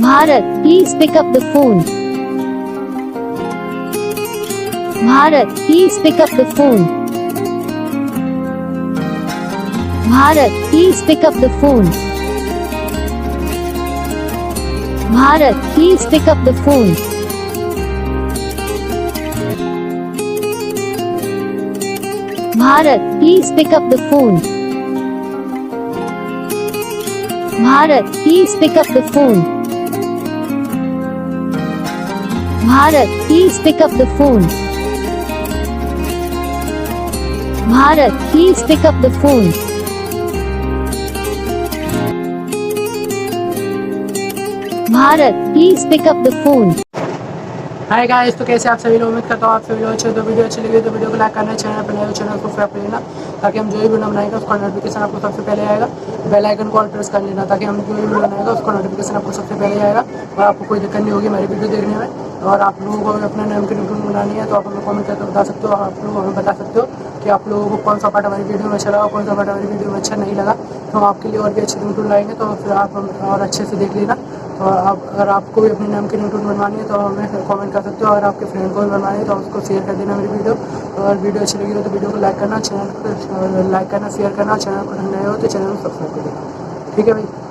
Bharat, please pick up the phone. Bharat, please pick up the phone. Bharat, please pick up the phone. Bharat, please pick up the phone. Bharat, please pick up the phone. Bharat, please pick up the phone. Bharat, please pick up the phone. Bharat, please pick up the phone. Bharat, please pick up the phone. Hi guys, तो कैसे आप सभी लोग? उम्मीद करता हूँ आप सभी लोग अच्छे हो। तो वीडियो अच्छी लगी तो वीडियो को लाइक करना, चैनल पर नए हो चैनल को सब्सक्राइब कर लेना, ताकि हम जो भी वीडियो बनाएंगे उसका नोटिफिकेशन आपको सबसे पहले आएगा। बेल आइकन को ऑल प्रेस कर लेना, ताकि हम जो भी वीडियो बनाएंगे उसका नोटिफिकेशन आपको सबसे पहले आएगा और आपको कोई दिक्कत नहीं होगी हमारी वीडियो देखने में। और आप लोगों को अगर अपना नाम की रिंगटोन बनानी है तो आप हमें कमेंट करके बता सकते हो। आप लोग हमें बता सकते हो कि आप लोगों को कौन सा पार्ट हमारी वीडियो में अच्छा लगा, कौन सा पार्ट हमारी वीडियो में अच्छा नहीं लगा। तो हम आपके लिए और भी अच्छी रिंगटोन लाएंगे, तो फिर आप और अच्छे से देख लेना। तो आप अगर आपको भी अपने नाम की रिंगटोन बनवानी है तो हमें कमेंट कर सकते हो। अगर आपके फ्रेंड को भी बनवानी है तो उसको शेयर कर देना मेरी वीडियो। और वीडियो अच्छी लगी हो तो वीडियो को लाइक करना, चैनल को लाइक करना, शेयर करना। चैनल को नए हो तो चैनल को सब्सक्राइब कर देना। ठीक है भाई।